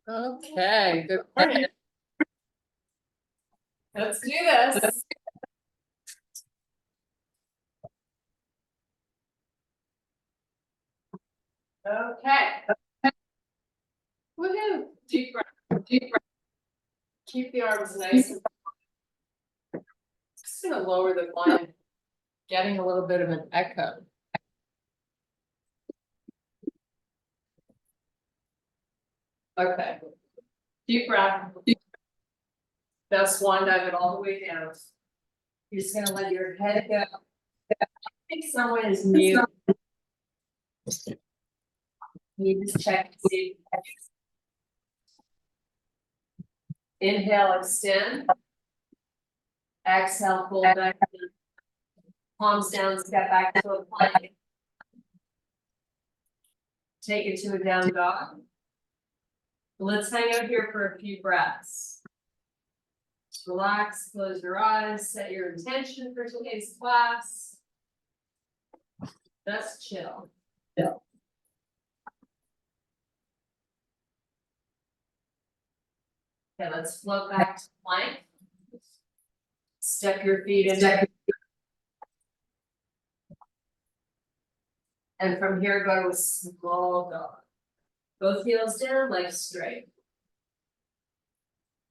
Okay, good morning. Let's do this. Okay. Woohoo, deep breath, deep breath. Keep the arms nice and just gonna lower the volume, getting a little bit of an echo. Okay. Deep breath. Now swan dive it all the way down. You're just gonna let your head go. I think someone is mute. You just check and see. Inhale, extend. Exhale, pull back. Palms down, step back to a plank. Take it to a down dog. Let's hang out here for a few breaths. Just relax, close your eyes, set your intention for today's class. Just chill. Yeah. Okay, let's float back to plank. Step your feet in. And from here, go to a small dog. Both heels down, legs straight.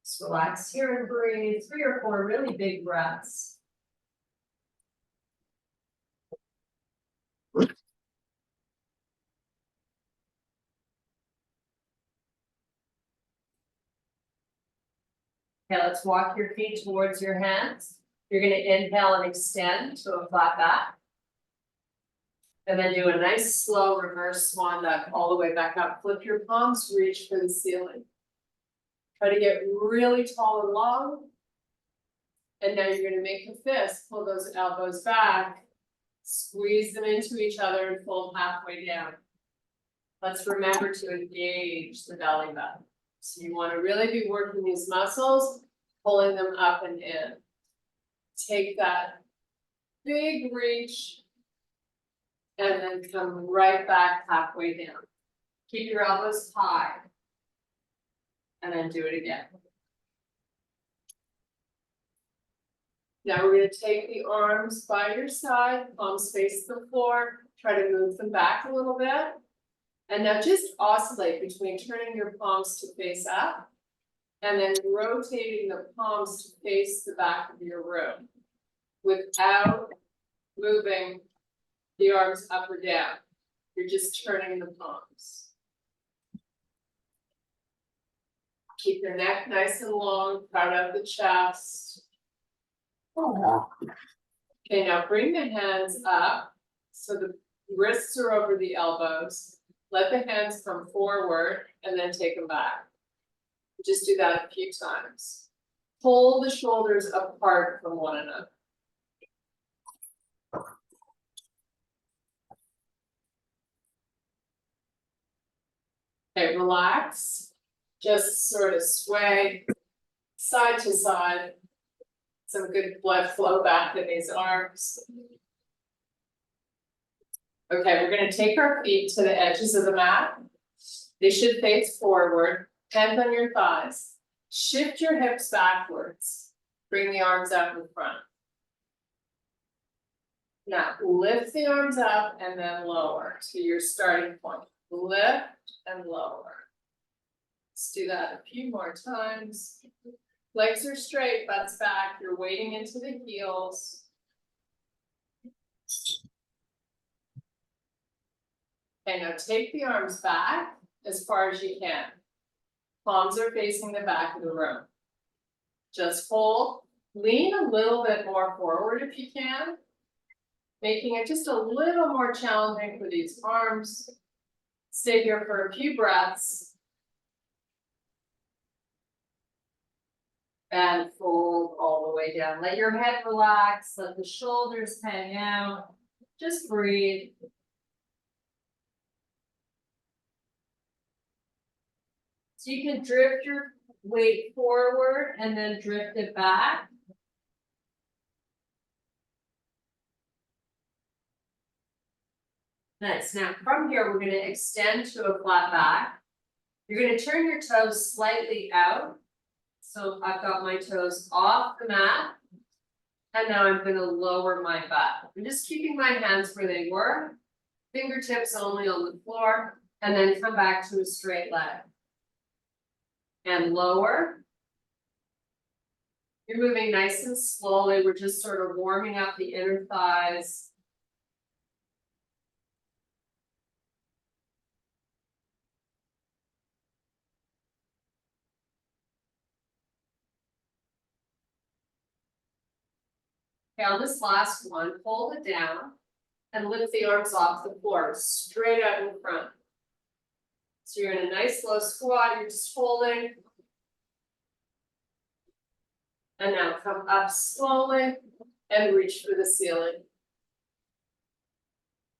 Just relax here and breathe 3 or 4 really big breaths. Okay, let's walk your feet towards your hands. You're going to inhale and extend to a flat back. And then do a nice slow reverse swan dive all the way back up. Flip your palms, reach for the ceiling. Try to get really tall and long. And now you're going to make a fist, pull those elbows back, squeeze them into each other and fold halfway down. Let's remember to engage the belly button. So you want to really be working these muscles, pulling them up and in. Take that big reach and then come right back halfway down. Keep your elbows high. And then do it again. Now we're going to take the arms by your side, palms face the floor, try to move them back a little bit. And now just oscillate between turning your palms to face up and then rotating the palms to face the back of your room without moving the arms up or down. You're just turning the palms. Keep your neck nice and long, proud of the chest. Okay, now bring the hands up so the wrists are over the elbows. Let the hands come forward and then take them back. Just do that a few times. Pull the shoulders apart from one another. Okay, relax. Just sort of sway side to side. Some good blood flow back in these arms. Okay, we're going to take our feet to the edges of the mat. They should face forward, hands on your thighs. Shift your hips backwards. Bring the arms up in front. Now, lift the arms up and then lower to your starting point. Lift and lower. Let's do that a few more times. Legs are straight, butts back. You're weighting into the heels. Okay, now take the arms back as far as you can. Palms are facing the back of the room. Just hold. Lean a little bit more forward if you can, making it just a little more challenging for these arms. Stay here for a few breaths. And fold all the way down. Let your head relax, let the shoulders hang out. Just breathe. So you can drift your weight forward and then drift it back. Nice. Now from here, we're going to extend to a flat back. You're gonna turn your toes slightly out. So I've got my toes off the mat. And now I'm gonna lower my butt. I'm just keeping my hands where they were. Fingertips only on the floor, and then come back to a straight leg. And lower. You're moving nice and slowly. We're just sort of warming up the inner thighs. Okay, on this last one, hold it down and lift the arms off the floor, straight out in front. So you're in a nice low squat, you're just holding. And now come up slowly and reach for the ceiling.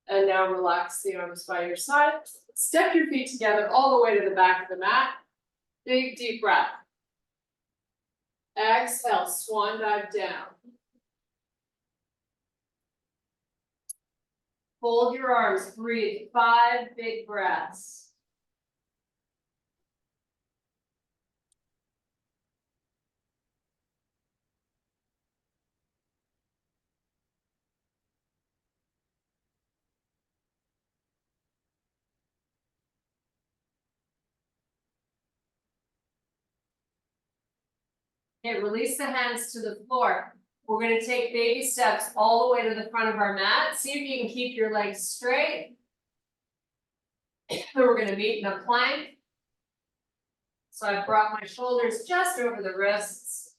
And now relax the arms by your side. Step your feet together all the way to the back of the mat. Big deep breath. Exhale, swan dive down. Hold your arms, breathe, 5 big breaths. Okay, release the hands to the floor. We're gonna take baby steps all the way to the front of our mat. See if you can keep your legs straight. Then we're gonna meet in a plank. So I've brought my shoulders just over the wrists.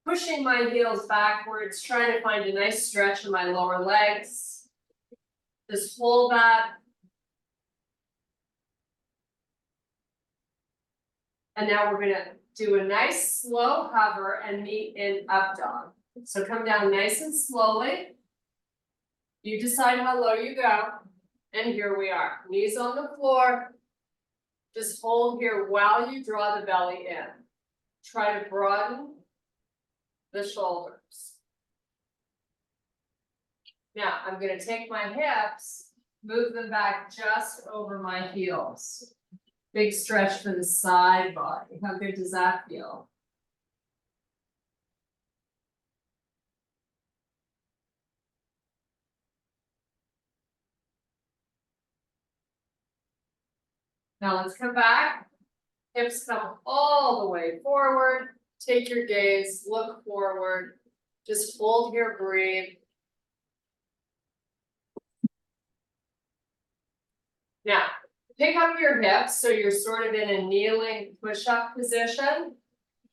Pushing my heels backwards, trying to find a nice stretch in my lower legs. Just hold that. And now we're gonna do a nice slow hover and meet in up dog. So come down nice and slowly. You decide how low you go. And here we are, knees on the floor. Just hold here while you draw the belly in. Try to broaden the shoulders. Now I'm gonna take my hips, move them back just over my heels. Big stretch for the side body. How good does that feel? Now let's come back. Hips come all the way forward. Take your gaze, look forward. Just hold here, breathe. Now, pick up your hips so you're sort of in a kneeling push-up position.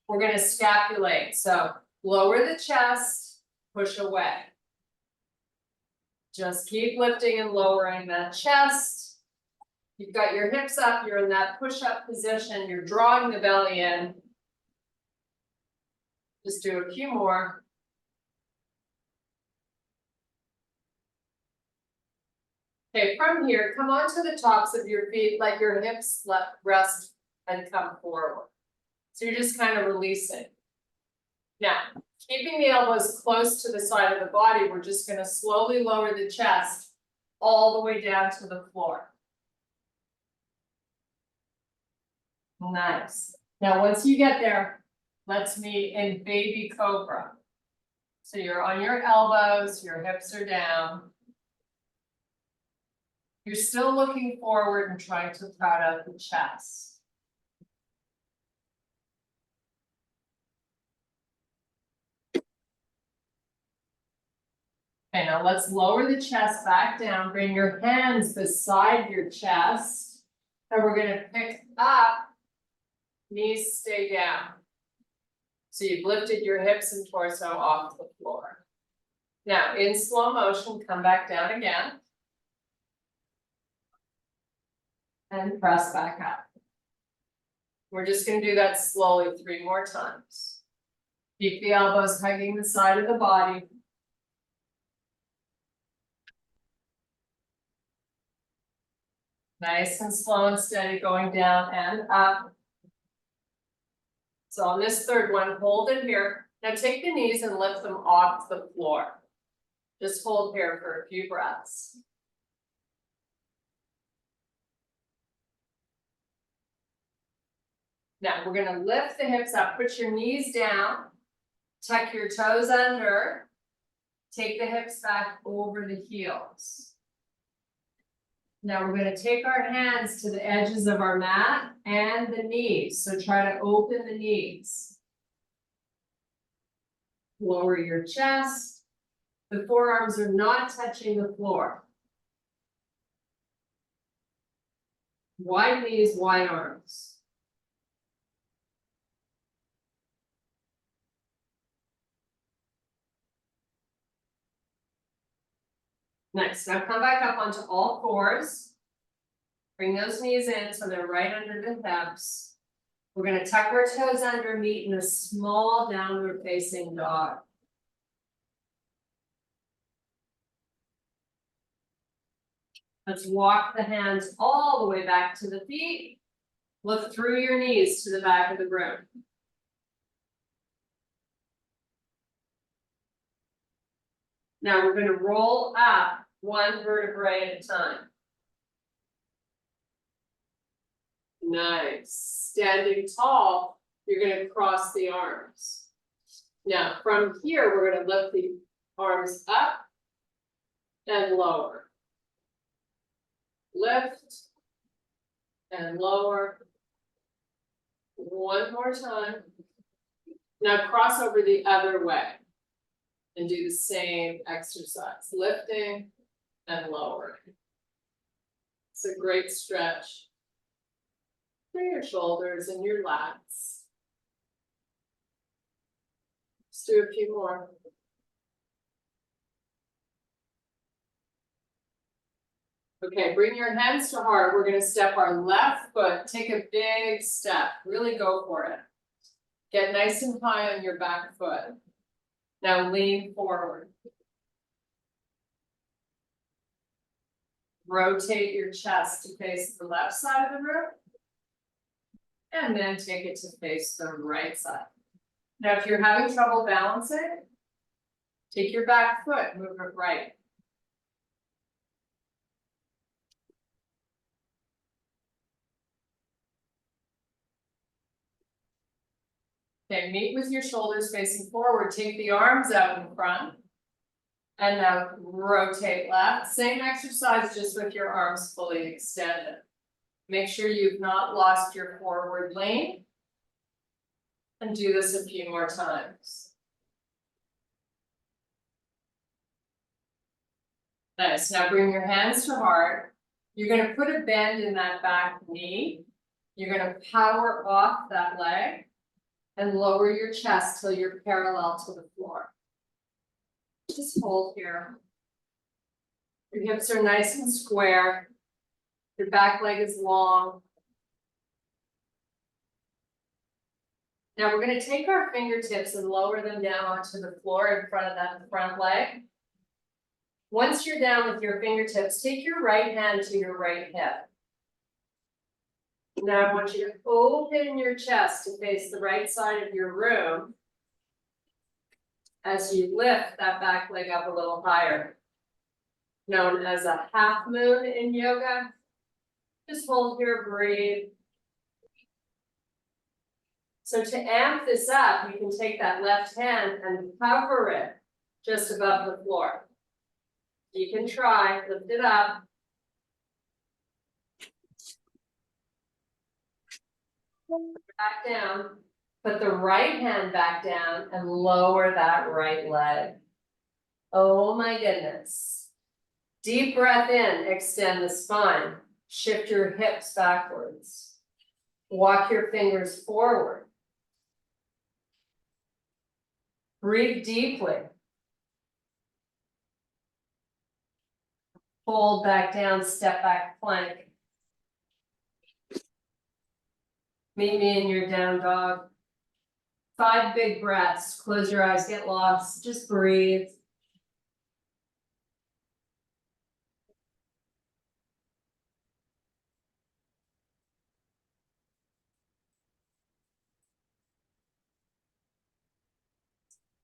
We're gonna scapulate, so lower the chest, push away. Just keep lifting and lowering that chest. You've got your hips up, you're in that push-up position, you're drawing the belly in. Just do a few more. Okay, from here, come onto the tops of your feet, like your hips rest and come forward. So you're just kind of releasing. Now, keeping the elbows close to the side of the body, we're just gonna slowly lower the chest all the way down to the floor. Nice. Now, once you get there, let's meet in baby cobra. So you're on your elbows, your hips are down. You're still looking forward and trying to crowd out the chest. Okay, now let's lower the chest back down, bring your hands beside your chest, and we're gonna pick up, knees stay down. So you've lifted your hips and torso off the floor. Now, in slow motion, come back down again. And press back up. We're just gonna do that slowly 3 more times. Keep the elbows hugging the side of the body. Nice and slow and steady going down and up. So on this third one, hold it here. Now take the knees and lift them off the floor. Just hold here for a few breaths. Now, we're gonna lift the hips up, put your knees down, tuck your toes under, take the hips back over the heels. Now we're gonna take our hands to the edges of our mat and the knees, so try to open the knees. Lower your chest. The forearms are not touching the floor. Wide knees, wide arms. Nice, now come back up onto all fours. Bring those knees in so they're right under the hips. We're gonna tuck our toes under, meet in a small downward facing dog. Let's walk the hands all the way back to the feet. Look through your knees to the back of the room. Now we're gonna roll up one vertebrae at a time. Nice. Standing tall, you're gonna cross the arms. Now from here, we're gonna lift the arms up and lower. Lift and lower. One more time. Now cross over the other way and do the same exercise, lifting and lowering. It's a great stretch for your shoulders and your lats. Let's do a few more. Okay, bring your hands to heart. We're gonna step our left foot, take a big step, really go for it. Get nice and high on your back foot. Now lean forward. Rotate your chest to face the left side of the room. And then take it to face the right side. Now, if you're having trouble balancing, take your back foot, move it right. Okay, meet with your shoulders facing forward, take the arms out in front. And now rotate left, same exercise, just with your arms fully extended. Make sure you've not lost your forward lean. And do this a few more times. Nice, now bring your hands to heart. You're gonna put a bend in that back knee. You're gonna power off that leg. And lower your chest till you're parallel to the floor. Just hold here. Your hips are nice and square. Your back leg is long. Now we're going to take our fingertips and lower them down onto the floor in front of that front leg. Once you're down with your fingertips, take your right hand to your right hip. Now I want you to open your chest to face the right side of your room as you lift that back leg up a little higher. Known as a half moon in yoga. Just hold here, breathe. So to amp this up, you can take that left hand and cover it just above the floor. You can try, lift it up. Back down, put the right hand back down and lower that right leg. Oh my goodness. Deep breath in, extend the spine, shift your hips backwards. Walk your fingers forward. Breathe deeply. Hold back down, step back plank. Meet me in your down dog. 5 big breaths. Close your eyes, get lost. Just breathe.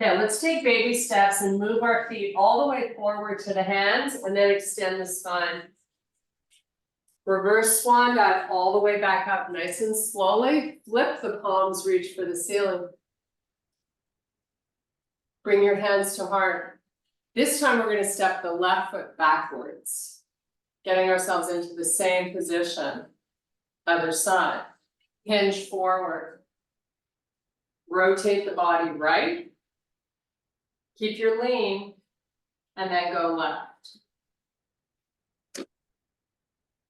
Okay, let's take baby steps and move our feet all the way forward to the hands and then extend the spine. Reverse swan dive all the way back up, nice and slowly. Flip the palms, reach for the ceiling. Bring your hands to heart. This time we're gonna step the left foot backwards, getting ourselves into the same position. Other side. Hinge forward. Rotate the body right. Keep your lean, and then go left.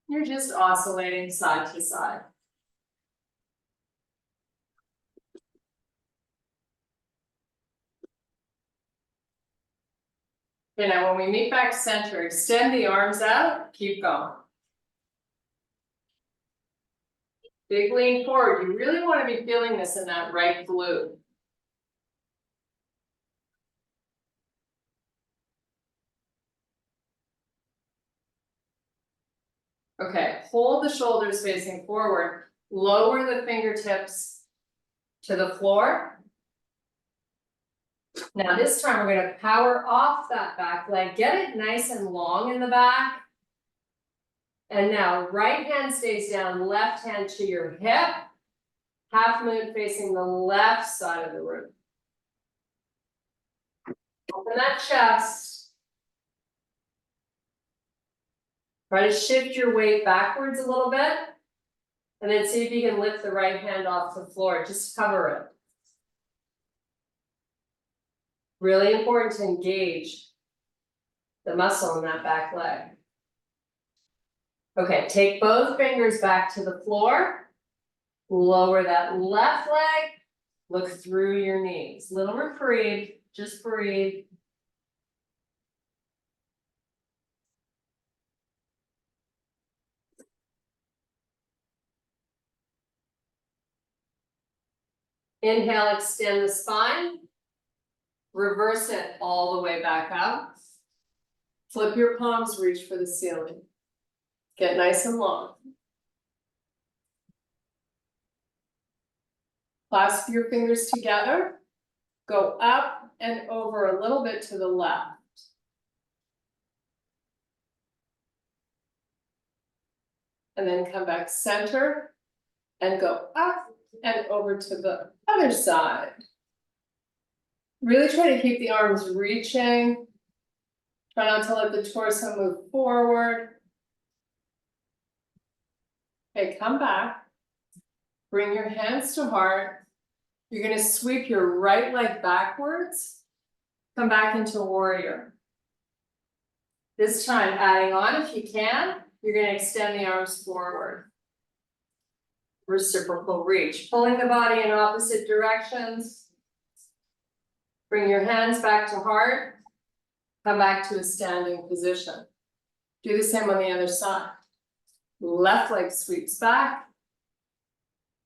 You're just oscillating side to side. Okay, now when we meet back center, extend the arms out, keep going. Big lean forward, you really want to be feeling this in that right glute. Okay, hold the shoulders facing forward, lower the fingertips to the floor. Now this time we're gonna power off that back leg, get it nice and long in the back. And now right hand stays down, left hand to your hip. Half moon facing the left side of the room. Open that chest. Try to shift your weight backwards a little bit. And then see if you can lift the right hand off the floor, just cover it. Really important to engage the muscle in that back leg. Okay, take both fingers back to the floor. Lower that left leg. Look through your knees. Little reprieve, just breathe. Inhale, extend the spine. Reverse it all the way back up. Flip your palms, reach for the ceiling. Get nice and long. Clasp your fingers together. Go up and over a little bit to the left. And then come back center and go up and over to the other side. Really try to keep the arms reaching. Try not to let the torso move forward. Okay, come back. Bring your hands to heart. You're gonna sweep your right leg backwards. Come back into warrior. This time, adding on if you can, you're gonna extend the arms forward. Reciprocal reach, pulling the body in opposite directions. Bring your hands back to heart. Come back to a standing position. Do the same on the other side. Left leg sweeps back.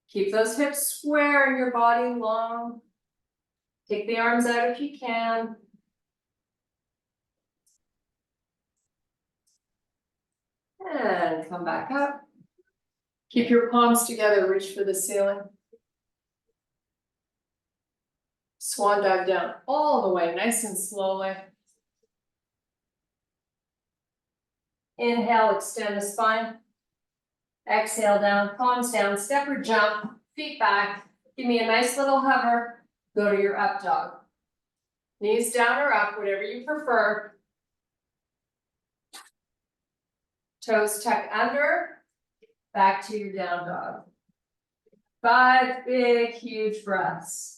Keep those hips square and your body long. Take the arms out if you can. And come back up. Keep your palms together, reach for the ceiling. Swan dive down all the way, nice and slowly. Inhale, extend the spine. Exhale down, palms down, step or jump, feet back. Give me a nice little hover. Go to your up dog. Knees down or up, whatever you prefer. Toes tuck under, back to your down dog. 5 big, huge breaths.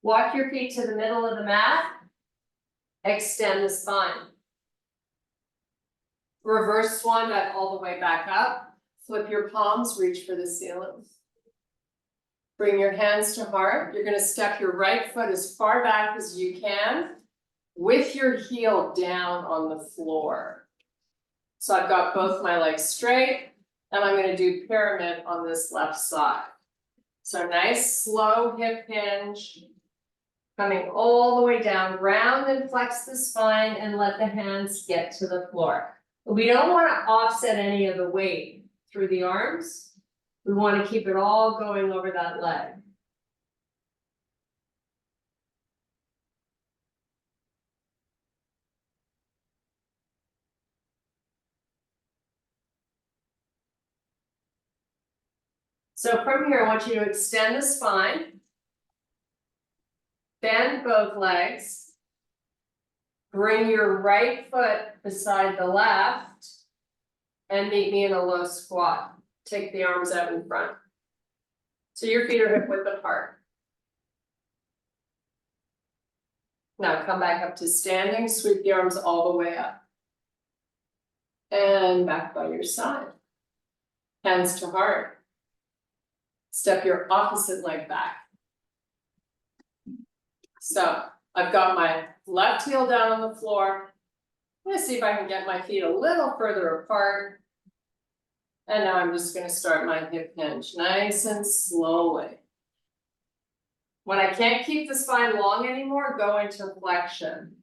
Walk your feet to the middle of the mat. Extend the spine. Reverse swan dive all the way back up. Flip your palms, reach for the ceiling. Bring your hands to heart. You're gonna step your right foot as far back as you can with your heel down on the floor. So I've got both my legs straight and I'm gonna do pyramid on this left side. So nice, slow hip hinge. Coming all the way down, round and flex the spine and let the hands get to the floor. We don't want to offset any of the weight through the arms. We want to keep it all going over that leg. So from here, I want you to extend the spine. Bend both legs. Bring your right foot beside the left. And meet me in a low squat. Take the arms out in front. So your feet are hip width apart. Now come back up to standing, sweep the arms all the way up. And back by your side. Hands to heart. Step your opposite leg back. So I've got my left heel down on the floor. I'm gonna see if I can get my feet a little further apart. And now I'm just gonna start my hip hinge, nice and slowly. When I can't keep the spine long anymore, go into flexion.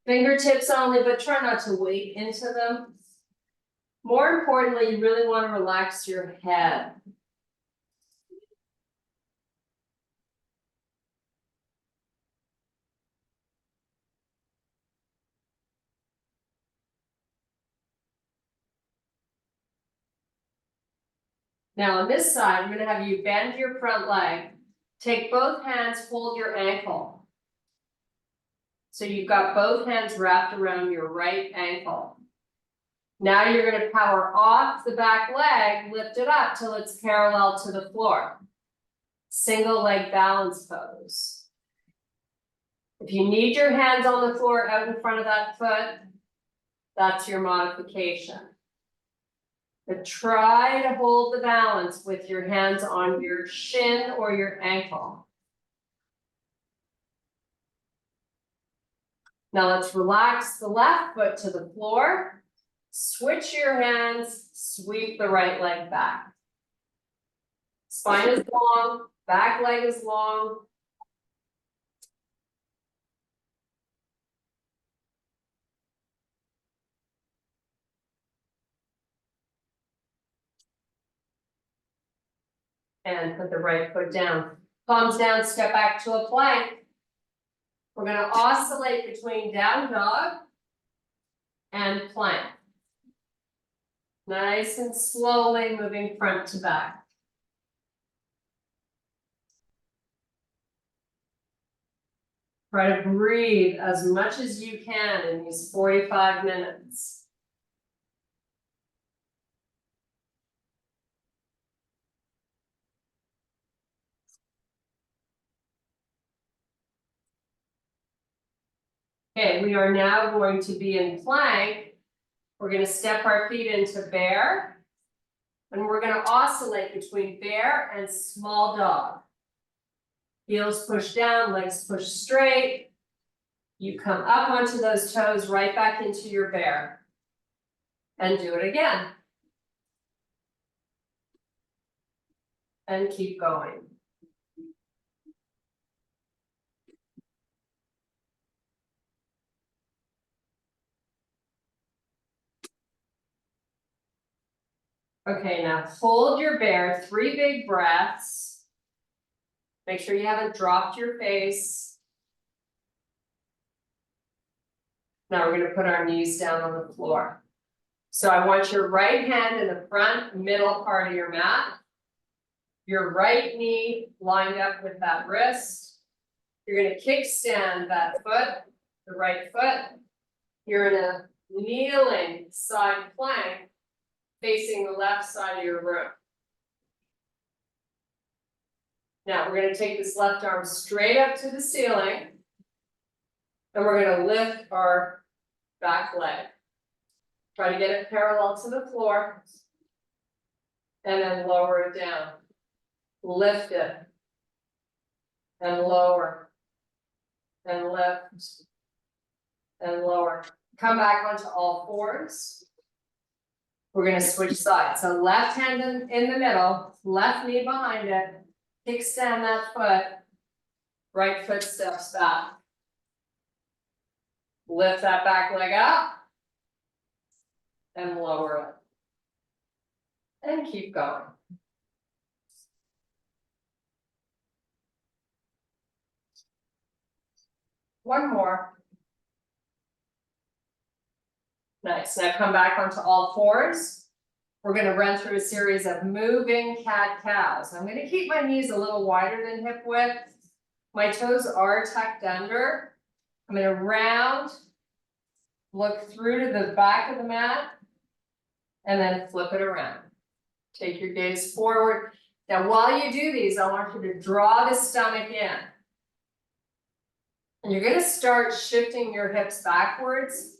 Fingertips only, but try not to weight into them. More importantly, you really want to relax your head. Now on this side, I'm gonna have you bend your front leg. Take both hands, hold your ankle. So you've got both hands wrapped around your right ankle. Now you're gonna power off the back leg, lift it up till it's parallel to the floor. Single leg balance pose. If you need your hands on the floor out in front of that foot, that's your modification. But try to hold the balance with your hands on your shin or your ankle. Now let's relax the left foot to the floor. Switch your hands, sweep the right leg back. Spine is long, back leg is long. And put the right foot down. Palms down, step back to a plank. We're gonna oscillate between down dog and plank. Nice and slowly moving front to back. Try to breathe as much as you can in these 45 minutes. Okay, we are now going to be in plank. We're going to step our feet into bear. And we're going to oscillate between bear and small dog. Heels push down, legs push straight. You come up onto those toes, right back into your bear. And do it again. And keep going. Okay, now hold your bear, 3 big breaths. Make sure you haven't dropped your face. Now we're going to put our knees down on the floor. So I want your right hand in the front middle part of your mat. Your right knee lined up with that wrist. You're going to kickstand that foot, the right foot. You're in a kneeling side plank facing the left side of your room. Now we're going to take this left arm straight up to the ceiling. And we're going to lift our back leg. Try to get it parallel to the floor. And then lower it down. Lift it. And lower. And lift. And lower. Come back onto all fours. We're going to switch sides. So left hand in the middle, left knee behind it. Kickstand that foot. Right foot steps back. Lift that back leg up. and lower it. And keep going. One more. Nice, now come back onto all fours. We're gonna run through a series of moving cat-cows. I'm gonna keep my knees a little wider than hip width. My toes are tucked under. I'm gonna round, look through to the back of the mat, and then flip it around. Take your gaze forward. Now, while you do these, I want you to draw the stomach in. And you're gonna start shifting your hips backwards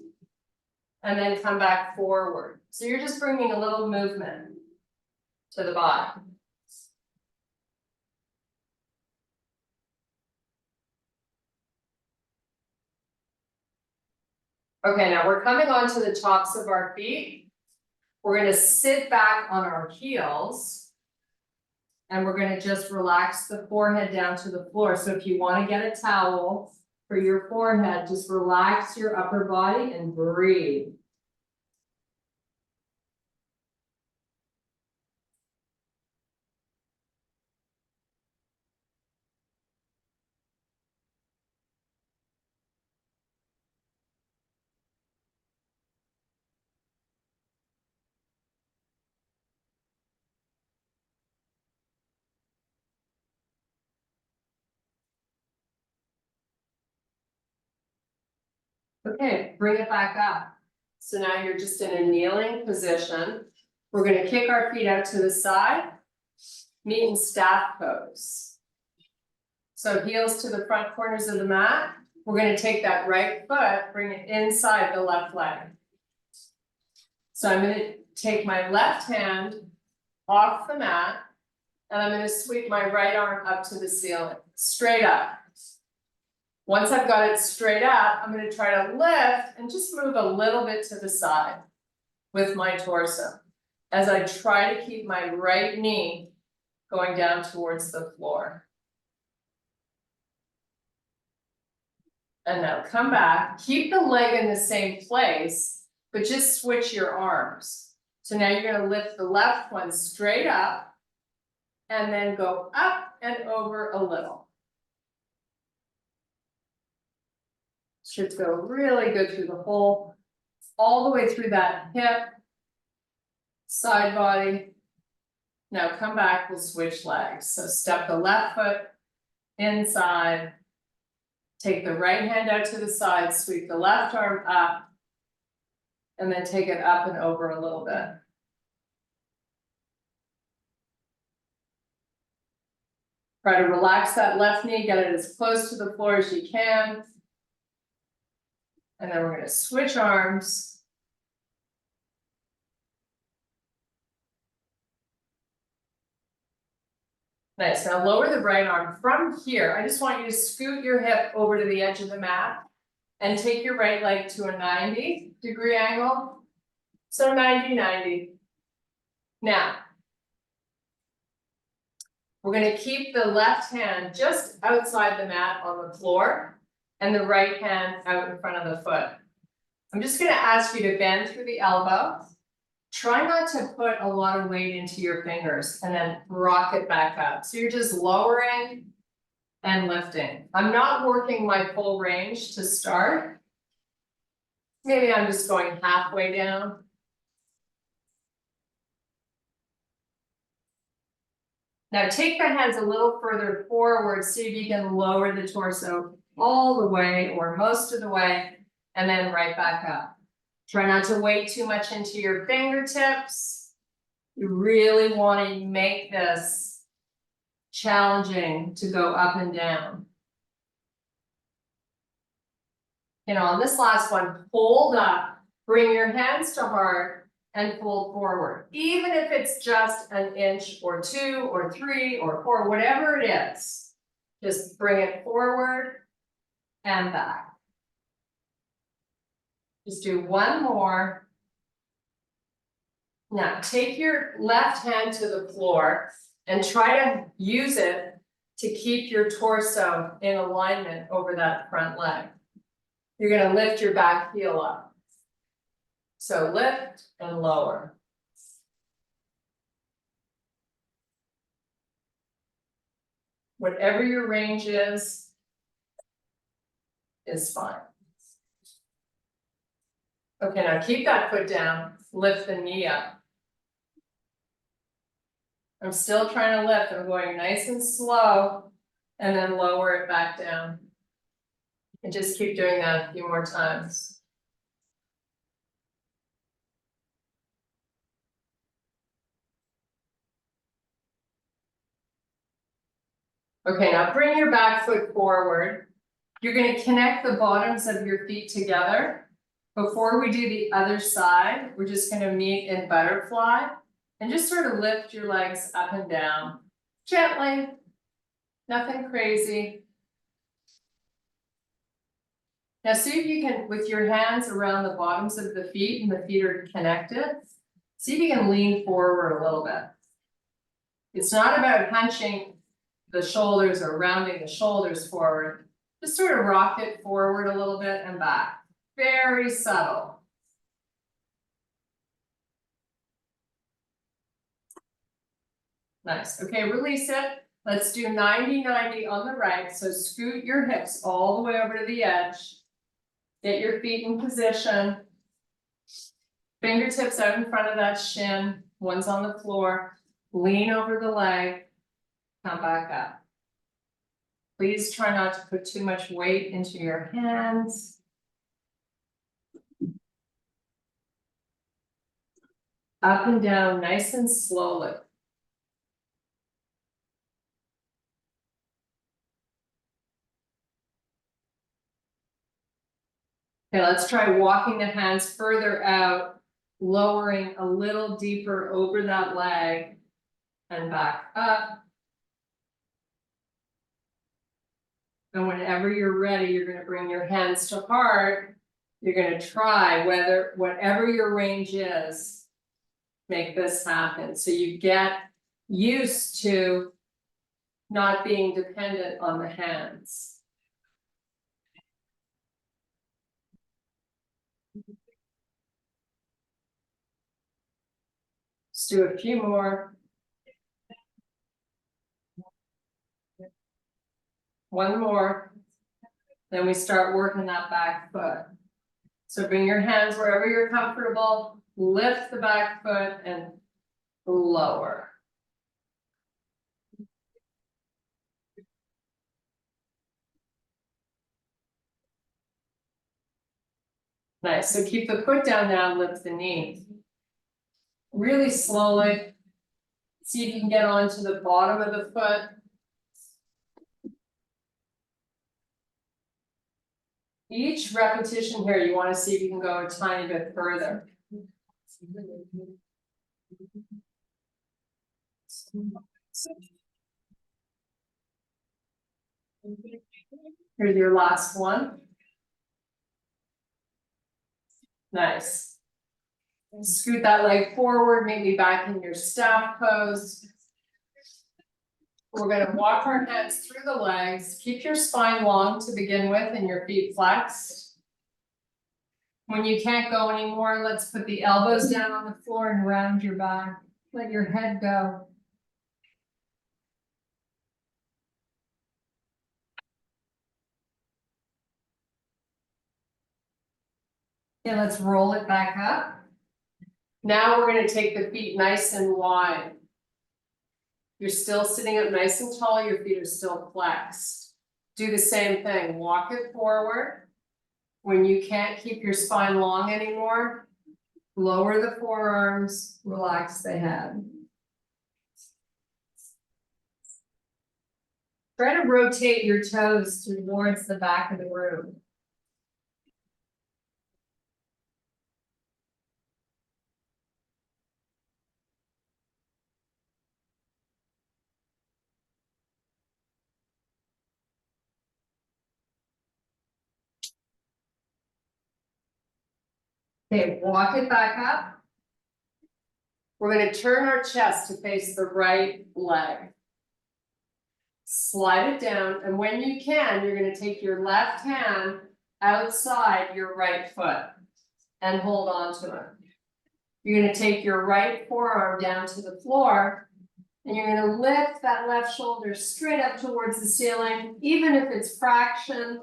and then come back forward. So you're just bringing a little movement to the body. Okay, now we're coming onto the tops of our feet. We're gonna sit back on our heels. And we're gonna just relax the forehead down to the floor. So if you wanna get a towel for your forehead, just relax your upper body and breathe. Okay, bring it back up. So now you're just in a kneeling position. We're gonna kick our feet out to the side, meet in staff pose. So heels to the front corners of the mat. We're gonna take that right foot, bring it inside the left leg. So I'm gonna take my left hand off the mat, and I'm gonna sweep my right arm up to the ceiling, straight up. Once I've got it straight up, I'm gonna try to lift and just move a little bit to the side with my torso as I try to keep my right knee going down towards the floor. And now come back, keep the leg in the same place, but just switch your arms. So now you're gonna lift the left one straight up and then go up and over a little. Should feel really good through the whole, all the way through that hip, side body. Now come back, we'll switch legs. So step the left foot inside, take the right hand out to the side, sweep the left arm up, and then take it up and over a little bit. Try to relax that left knee, get it as close to the floor as you can. And then we're gonna switch arms. Nice, now lower the right arm from here. I just want you to scoot your hip over to the edge of the mat and take your right leg to a 90-degree angle. So 90-90. Now, we're gonna keep the left hand just outside the mat on the floor and the right hand out in front of the foot. I'm just gonna ask you to bend through the elbow. Try not to put a lot of weight into your fingers and then rock it back up. So you're just lowering and lifting. I'm not working my full range to start. Maybe I'm just going halfway down. Now take the hands a little further forward, see if you can lower the torso all the way or most of the way, and then right back up. Try not to weight too much into your fingertips. You really want to make this challenging to go up and down. You know, on this last one, hold up, bring your hands to heart and fold forward. Even if it's just an inch or 2 or 3 or 4, whatever it is, just bring it forward and back. Just do one more. Now take your left hand to the floor and try to use it to keep your torso in alignment over that front leg. You're gonna lift your back heel up. So lift and lower. Whatever your range is fine. Okay, now keep that foot down, lift the knee up. I'm still trying to lift, I'm going nice and slow, and then lower it back down. And just keep doing that a few more times. Okay, now bring your back foot forward. You're gonna connect the bottoms of your feet together. Before we do the other side, we're just gonna meet in butterfly and just sort of lift your legs up and down gently, nothing crazy. Now see if you can, with your hands around the bottoms of the feet and the feet are connected, see if you can lean forward a little bit. It's not about hunching the shoulders or rounding the shoulders forward, just sort of rock it forward a little bit and back. Very subtle. Nice, okay, release it. Let's do 90-90 on the right, so scoot your hips all the way over to the edge. Get your feet in position. Fingertips out in front of that shin, one's on the floor. Lean over the leg, come back up. Please try not to put too much weight into your hands. Up and down, nice and slowly. Okay, let's try walking the hands further out, lowering a little deeper over that leg and back up. And whenever you're ready, you're going to bring your hands to heart. You're going to try whatever your range is, make this happen. So you get used to not being dependent on the hands. Let's do a few more. One more. Then we start working that back foot. So bring your hands wherever you're comfortable, lift the back foot and lower. Nice, so keep the foot down now, lift the knee. Really slowly. See if you can get onto the bottom of the foot. Each repetition here, you want to see if you can go a tiny bit further. Here's your last one. Nice. Scoot that leg forward, maybe back in your staff pose. We're going to walk our hands through the legs. Keep your spine long to begin with and your feet flexed. When you can't go anymore, let's put the elbows down on the floor and round your back. Let your head go. Okay, let's roll it back up. Now we're going to take the feet nice and wide. You're still sitting up nice and tall, your feet are still flexed. Do the same thing, walk it forward. When you can't keep your spine long anymore, lower the forearms, relax the head. Try to rotate your toes towards the back of the room. Okay, walk it back up. We're going to turn our chest to face the right leg. Slide it down, and when you can, you're going to take your left hand outside your right foot. and hold on to it. You're gonna take your right forearm down to the floor, and you're gonna lift that left shoulder straight up towards the ceiling, even if it's a fraction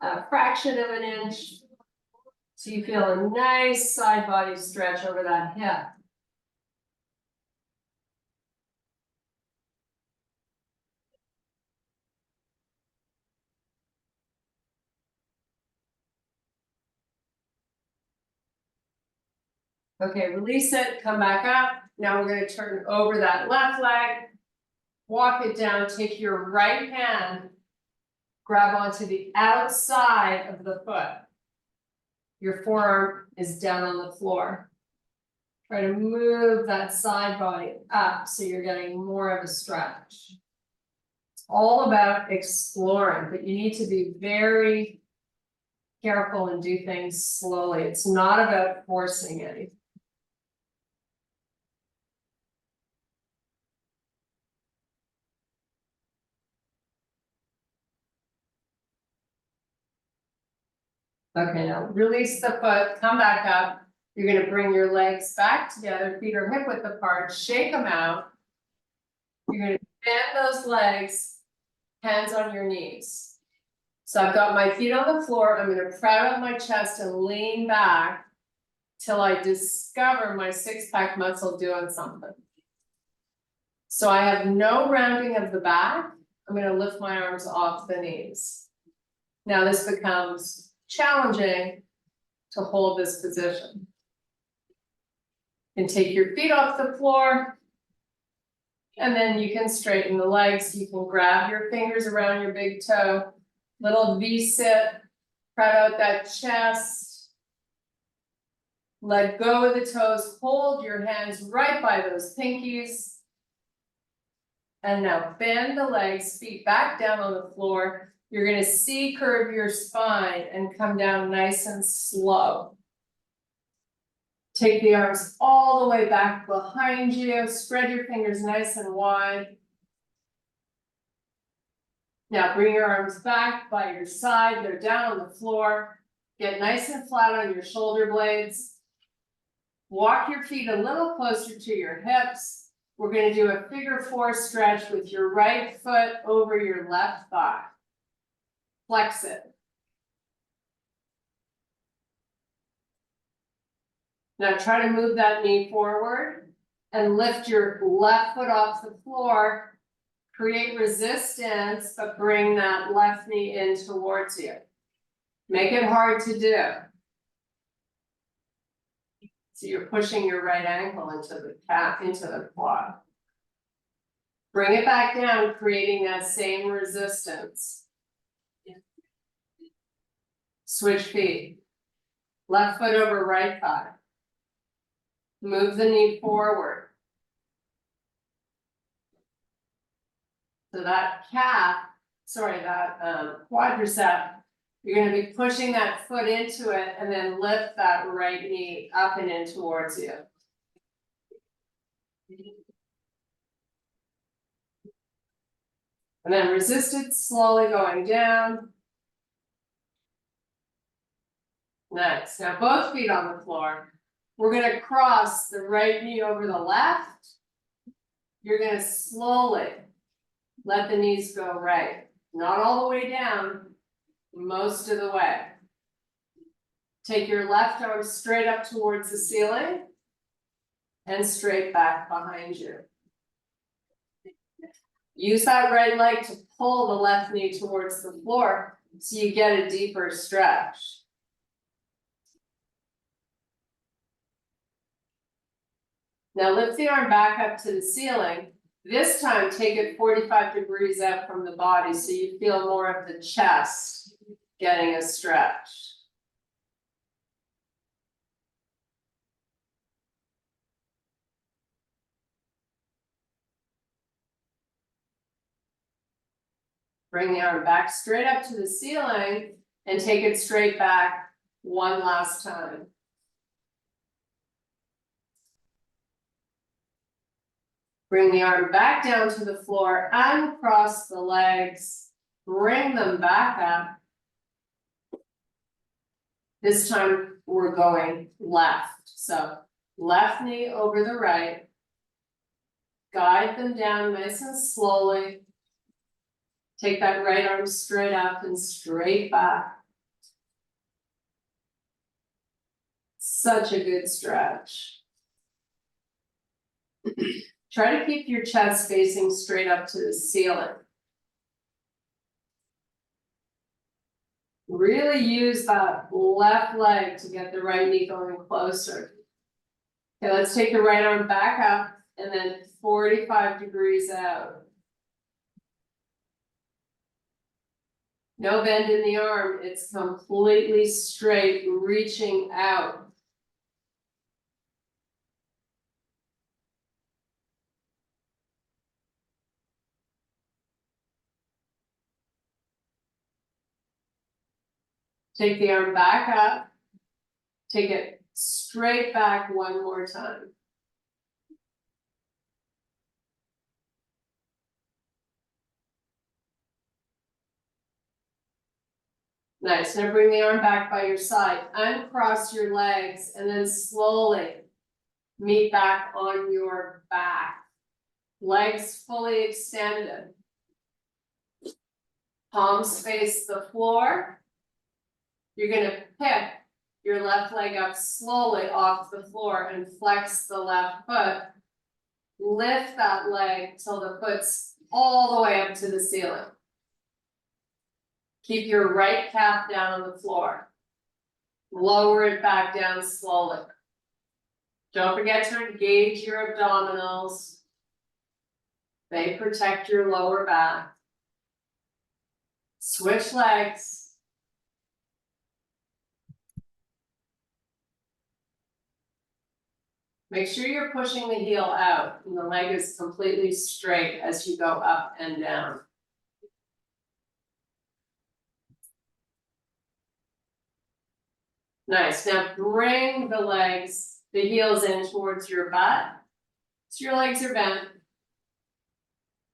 of an inch. So you feel a nice side body stretch over that hip. Okay, release it, come back up. Now we're gonna turn over that left leg, walk it down, take your right hand, grab onto the outside of the foot. Your forearm is down on the floor. Try to move that side body up so you're getting more of a stretch. It's all about exploring, but you need to be very careful and do things slowly. It's not about forcing anything. Okay, now release the foot, come back up. You're gonna bring your legs back together, feet are hip width apart, shake them out. You're gonna bend those legs, hands on your knees. So I've got my feet on the floor, I'm gonna proud out my chest and lean back till I discover my six-pack muscle doing something. So I have no rounding of the back, I'm gonna lift my arms off the knees. Now this becomes challenging to hold this position. And take your feet off the floor. And then you can straighten the legs. You can grab your fingers around your big toe. Little V-sit, spread out that chest. Let go of the toes, hold your hands right by those pinkies. And now bend the legs, feet back down on the floor. You're gonna C-curve your spine and come down nice and slow. Take the arms all the way back behind you, spread your fingers nice and wide. Now bring your arms back by your side, they're down on the floor. Get nice and flat on your shoulder blades. Walk your feet a little closer to your hips. We're gonna do a figure four stretch with your right foot over your left thigh. Flex it. Now try to move that knee forward and lift your left foot off the floor. Create resistance, but bring that left knee in towards you. Make it hard to do. So you're pushing your right ankle into the calf, into the quad. Bring it back down, creating that same resistance. Switch feet. Left foot over right thigh. Move the knee forward. So that quadricep, you're gonna be pushing that foot into it and then lift that right knee up and in towards you. And then resist it, slowly going down. Nice, now both feet on the floor. We're gonna cross the right knee over the left. You're gonna slowly let the knees go right. Not all the way down, most of the way. Take your left arm straight up towards the ceiling and straight back behind you. Use that right leg to pull the left knee towards the floor so you get a deeper stretch. Now lift the arm back up to the ceiling. This time take it 45 degrees out from the body so you feel more of the chest getting a stretch. Bring the arm back straight up to the ceiling and take it straight back one last time. Bring the arm back down to the floor, uncross the legs, bring them back up. This time we're going left, so left knee over the right. Guide them down nice and slowly. Take that right arm straight up and straight back. Such a good stretch. Try to keep your chest facing straight up to the ceiling. Really use that left leg to get the right knee going closer. Okay, let's take the right arm back up and then 45 degrees out. No bend in the arm, it's completely straight, reaching out. Take the arm back up. Take it straight back one more time. Nice, now bring the arm back by your side, uncross your legs, and then slowly meet back on your back. Legs fully extended. Palms face the floor. You're gonna pick your left leg up slowly off the floor and flex the left foot. Lift that leg till the foot's all the way up to the ceiling. Keep your right calf down on the floor. Lower it back down slowly. Don't forget to engage your abdominals. They protect your lower back. Switch legs. Make sure you're pushing the heel out and the leg is completely straight as you go up and down. Nice, now bring the legs, the heels in towards your butt. So your legs are bent.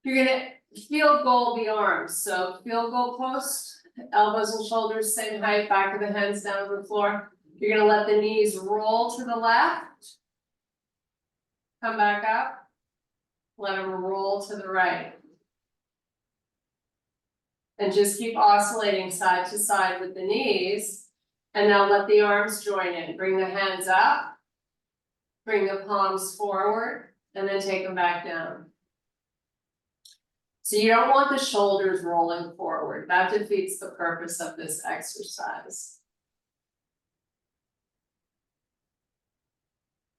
You're gonna field goal the arms, so field goal post, elbows and shoulders same height, back of the hands down on the floor. You're gonna let the knees roll to the left. Come back up, let them roll to the right. And just keep oscillating side to side with the knees. And now let the arms join in. Bring the hands up, bring the palms forward, and then take them back down. So you don't want the shoulders rolling forward. That defeats the purpose of this exercise.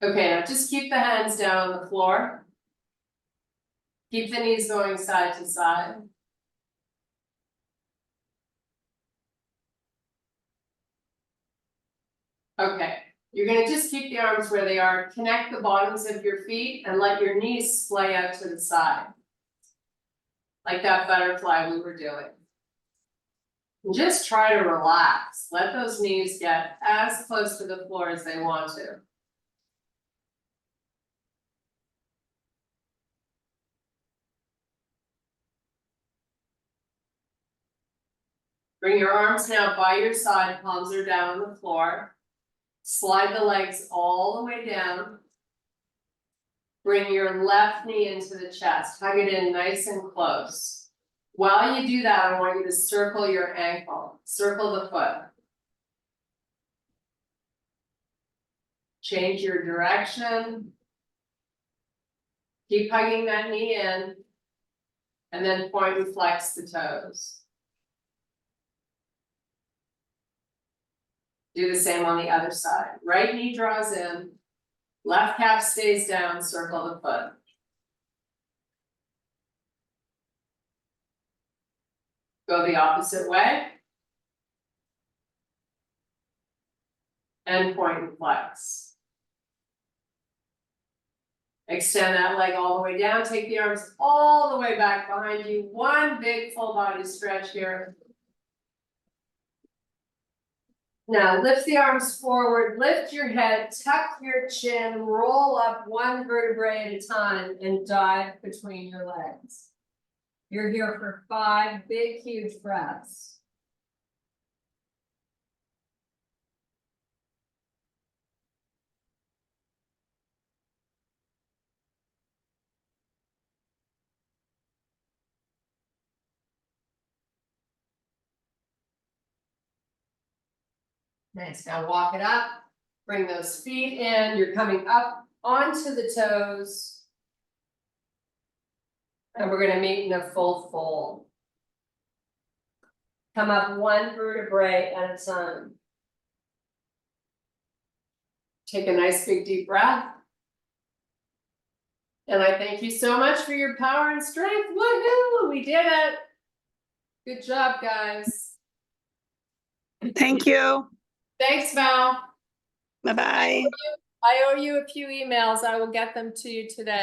Okay, now just keep the hands down on the floor. Keep the knees going side to side. Okay, you're gonna just keep the arms where they are, connect the bottoms of your feet and let your knees splay out to the side. Like that butterfly we were doing. And just try to relax, let those knees get as close to the floor as they want to. Bring your arms now by your side, palms are down on the floor. Slide the legs all the way down. Bring your left knee into the chest, hug it in nice and close. While you do that, I want you to circle your ankle, circle the foot. Change your direction. Keep hugging that knee in, and then point and flex the toes. Do the same on the other side. Right knee draws in, left calf stays down, circle the foot. Go the opposite way. And point and flex. Extend that leg all the way down, take the arms all the way back behind you. One big full body stretch here. Now lift the arms forward, lift your head, tuck your chin, roll up one vertebrae at a time and dive between your legs. You're here for 5 big, huge breaths. Nice, now walk it up, bring those feet in, you're coming up onto the toes. And we're gonna meet in a full fold. Come up one vertebrae at a time. Take a nice big deep breath. And I thank you so much for your power and strength. Woohoo! We did it. Good job, guys. Thank you. Thanks, Val. Bye-bye. I owe you a few emails. I will get them to you today.